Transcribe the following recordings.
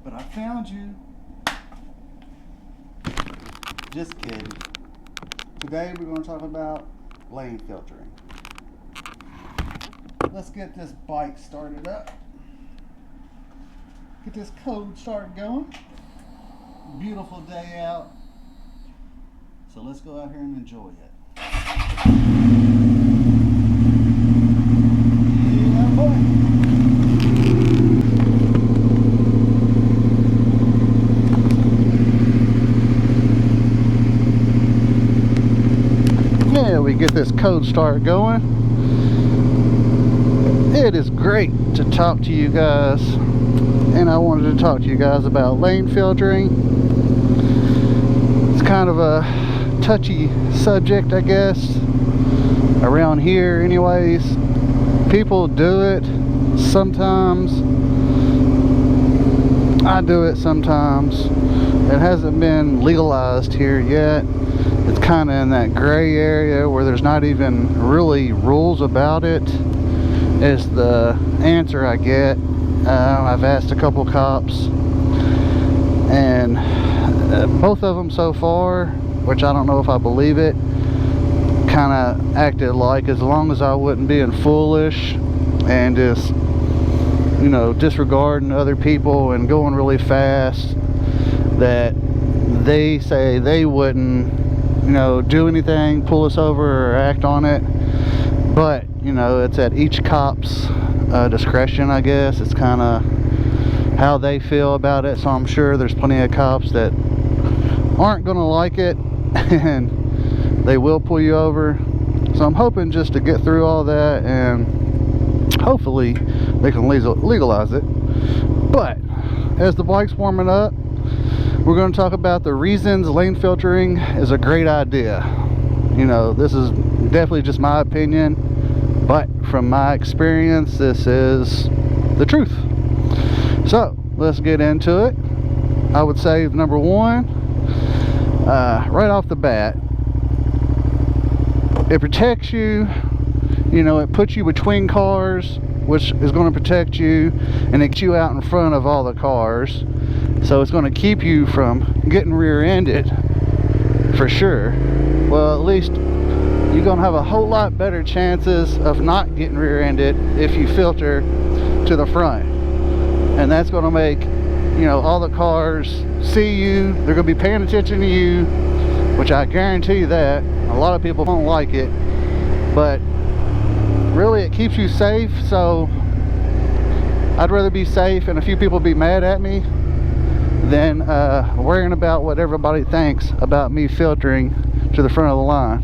but I found you. Just kidding. Today we're going to talk about lane filtering. Let's get this bike started up. Get this code started going. Beautiful day out. So let's go out here and enjoy it. Yeah, boy. Yeah, we get this code start going. It is great to talk to you guys, and I wanted to talk to you guys about lane filtering. It's kind of a touchy subject, I guess, around here anyways. People do it sometimes. I do it sometimes. It hasn't been legalized here yet. It's kind of in that gray area where there's not even really rules about it, is the answer I get. I've asked a couple cops, and both of them so far, which I don't know if I believe it, kind of acted like as long as I wasn't being foolish and just, you know, disregarding other people and going really fast, that they say they wouldn't, you know, do anything, pull us over or act on it. But, you know, it's at each cop's discretion, I guess. It's kind of how they feel about it. So I'm sure there's plenty of cops that aren't going to like it and they will pull you over. So I'm hoping just to get through all that and hopefully they can legalize it. But as the bike's warming up, we're going to talk about the reasons lane filtering is a great idea. You know, this is definitely just my opinion, but from my experience, this is the truth. So let's get into it. I would say number one, right off the bat, it protects you. You know, it puts you between cars, which is going to protect you, and it gets you out in front of all the cars. So it's going to keep you from getting rear-ended for sure. Well, at least you're going to have a whole lot better chances of not getting rear-ended if you filter to the front. And that's going to make, you know, all the cars see you. They're going to be paying attention to you, which I guarantee you that. A lot of people don't like it, but really it keeps you safe. So I'd rather be safe and a few people be mad at me than worrying about what everybody thinks about me filtering to the front of the line.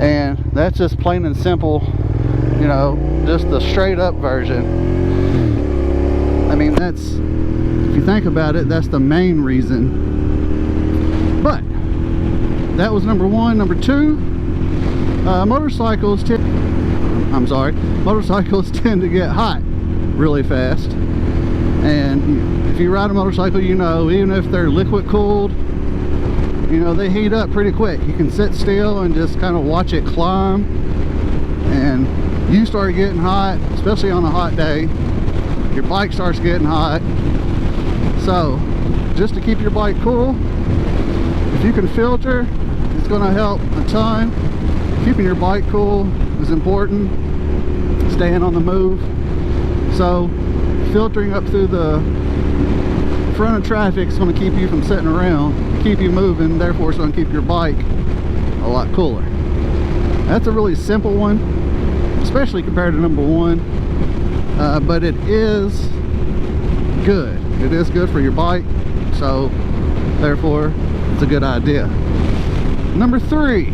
And that's just plain and simple, you know, just the straight up version. I mean, that's, if you think about it, that's the main reason. But that was number one. Number two, motorcycles tend to get hot really fast. And if you ride a motorcycle, you know, even if they're liquid cooled, you know, they heat up pretty quick. You can sit still and just kind of watch it climb, and you start getting hot, especially on a hot day. Your bike starts getting hot. So just to keep your bike cool, if you can filter, it's going to help a ton. Keeping your bike cool is important, staying on the move. So filtering up through the front of traffic is going to keep you from sitting around, keep you moving, therefore it's going to keep your bike a lot cooler. That's a really simple one, especially compared to number one, but it is good. It is good for your bike, so therefore it's a good idea. Number three,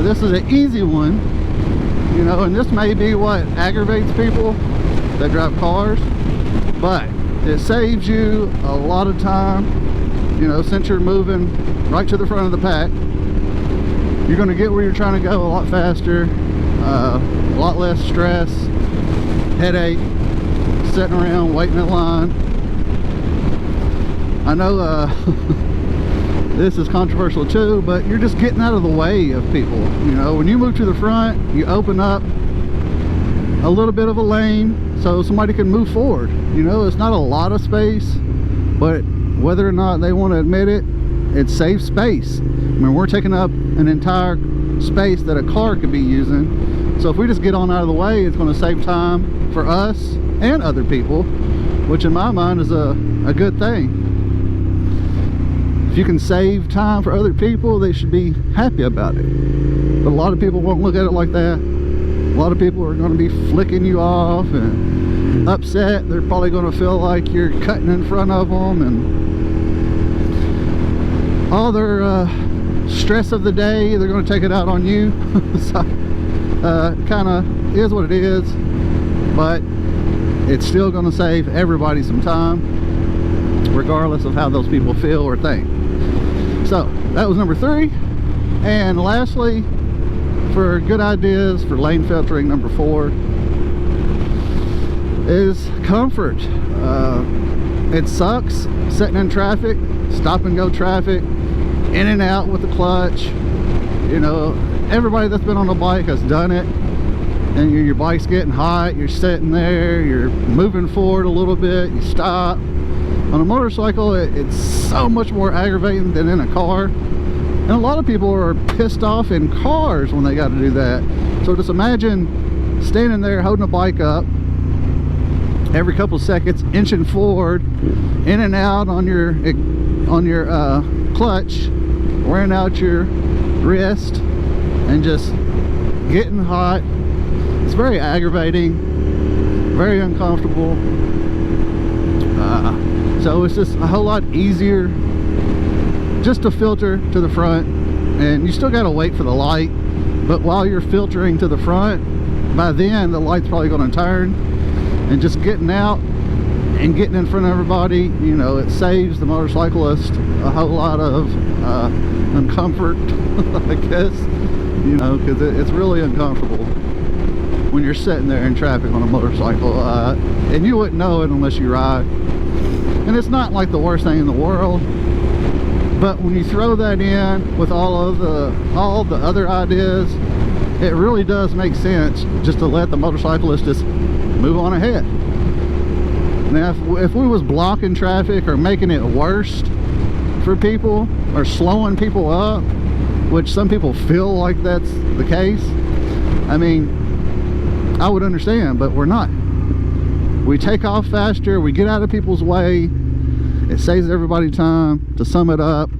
this is an easy one, you know, and this may be what aggravates people that drive cars, but it saves you a lot of time. You know, since you're moving right to the front of the pack, you're going to get where you're trying to go a lot faster, a lot less stress, headache, sitting around waiting in line. I know this is controversial too, but you're just getting out of the way of people. You know, when you move to the front, you open up a little bit of a lane so somebody can move forward. You know, it's not a lot of space, but whether or not they want to admit it, it's safe space. I mean, we're taking up an entire space that a car could be using. So if we just get on out of the way, it's going to save time for us and other people, which in my mind is a good thing. If you can save time for other people, they should be happy about it. But a lot of people won't look at it like that. A lot of people are going to be flicking you off and upset. They're probably going to feel like you're cutting in front of them, and all their stress of the day, they're going to take it out on you. So kind of is what it is, but it's still going to save everybody some time, regardless of how those people feel or think. So that was number 3. And lastly, for good ideas for lane filtering, number 4 is comfort. It sucks sitting in traffic, stop and go traffic, in and out with the clutch. You know, everybody that's been on a bike has done it. And your bike's getting hot, you're sitting there, you're moving forward a little bit, you stop. On a motorcycle, it's so much more aggravating than in a car. And a lot of people are pissed off in cars when they got to do that. So just imagine standing there holding a bike up every couple of seconds, inching forward, in and out on your clutch, wearing out your wrist, and just getting hot. It's very aggravating, very uncomfortable. So it's just a whole lot easier just to filter to the front, and you still got to wait for the light, but while you're filtering to the front, by then the light's probably going to turn, and just getting out and getting in front of everybody, you know, it saves the motorcyclist a whole lot of uncomfort, I guess, you know, because it's really uncomfortable when you're sitting there in traffic on a motorcycle, and you wouldn't know it unless you ride. And it's not like the worst thing in the world, but when you throw that in with all the other ideas, it really does make sense just to let the motorcyclist just move on ahead. Now if we was blocking traffic or making it worse for people or slowing people up, which some people feel like that's the case, I mean, I would understand, but we're not. We take off faster, we get out of people's way, it saves everybody time. To sum it up,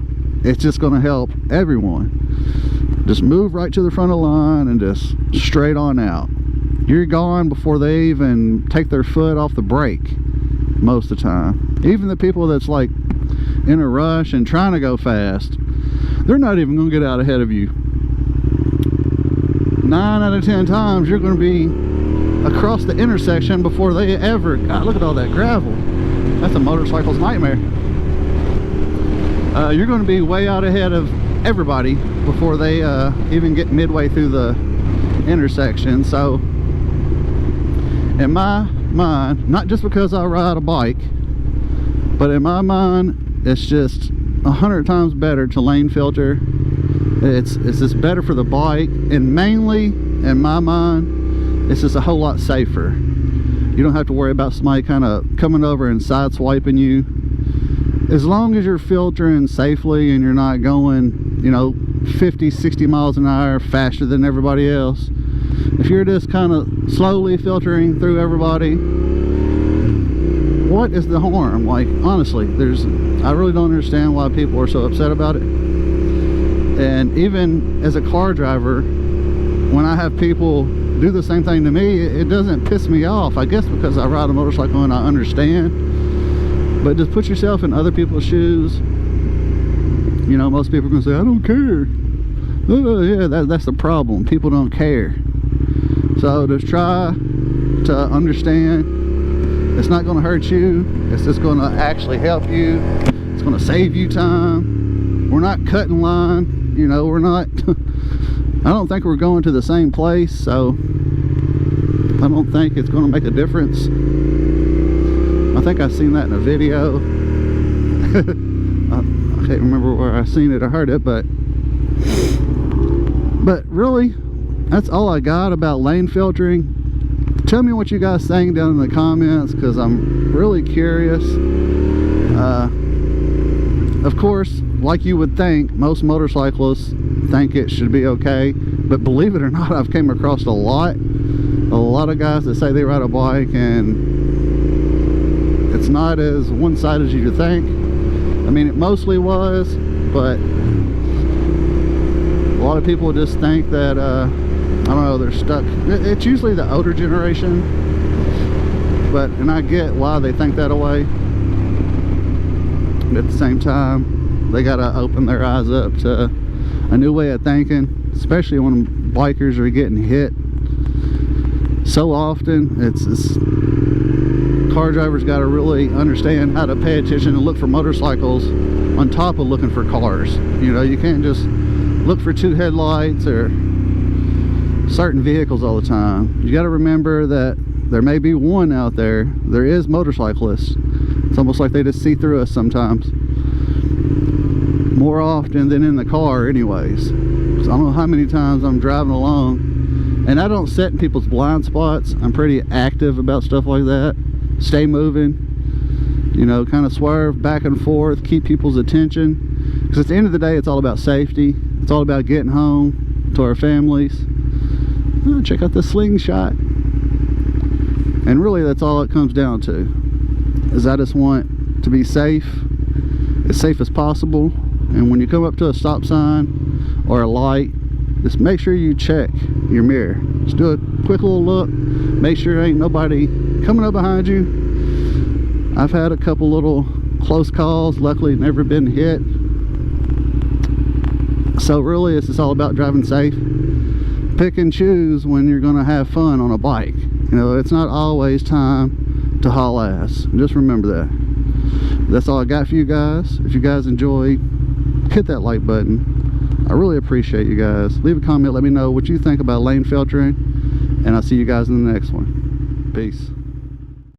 it's just going to help everyone. Just move right to the front of the line and just straight on out. You're gone before they even take their foot off the brake most of the time. Even the people that's like in a rush and trying to go fast, they're not even going to get out ahead of you. 9 out of 10 times you're going to be across the intersection before they ever... God, look at all that gravel. That's a motorcycle's nightmare. You're going to be way out ahead of everybody before they even get midway through the intersection. So in my mind, not just because I ride a bike, but in my mind, it's just 100 times better to lane filter. It's just better for the bike, and mainly in my mind, it's just a whole lot safer. You don't have to worry about somebody kind of coming over and sideswiping you. As long as you're filtering safely and you're not going, you know, 50, 60 miles an hour faster than everybody else. If you're just kind of slowly filtering through everybody, what is the harm? Like, honestly, I really don't understand why people are so upset about it. And even as a car driver, when I have people do the same thing to me, it doesn't piss me off. I guess because I ride a motorcycle and I understand. But just put yourself in other people's shoes. You know, most people are going to say, I don't care. Oh, yeah, that's the problem. People don't care. So just try to understand. It's not going to hurt you. It's just going to actually help you. It's going to save you time. We're not cutting line. You know, we're not... I don't think we're going to the same place, so I don't think it's going to make a difference. I think I've seen that in a video. I can't remember where I seen it or heard it, but really, that's all I got about lane filtering. Tell me what you guys think down in the comments, because I'm really curious. Of course, like you would think, most motorcyclists think it should be okay, but believe it or not, I've came across a lot of guys that say they ride a bike and it's not as one-sided as you think. I mean, it mostly was, but a lot of people just think that I don't know, they're stuck. It's usually the older generation, and I get why they think that way. But at the same time, they gotta open their eyes up to a new way of thinking, especially when bikers are getting hit so often. It's car drivers got to really understand how to pay attention and look for motorcycles on top of looking for cars. You know, you can't just look for two headlights or certain vehicles all the time. You got to remember that there may be one out there. There is motorcyclists. It's almost like they just see through us sometimes, more often than in the car anyways. So I don't know how many times I'm driving along and I don't sit in people's blind spots. I'm pretty active about stuff like that. Stay moving, you know, kind of swerve back and forth, keep people's attention, because at the end of the day, it's all about safety. It's all about getting home to our families. Oh, check out the slingshot. And really, that's all it comes down to, is I just want to be safe as possible. And when you come up to a stop sign or a light, just make sure you check your mirror. Just do a quick little look, make sure there ain't nobody coming up behind you. I've had a couple little close calls, luckily never been hit. So really, it's just all about driving safe. Pick and choose when you're gonna have fun on a bike. You know, it's not always time to haul ass. Just remember that. That's all I got for you guys. If you guys enjoy, hit that like button. I really appreciate you guys. Leave a comment, let me know what you think about lane filtering, and I'll see you guys in the next one. Peace.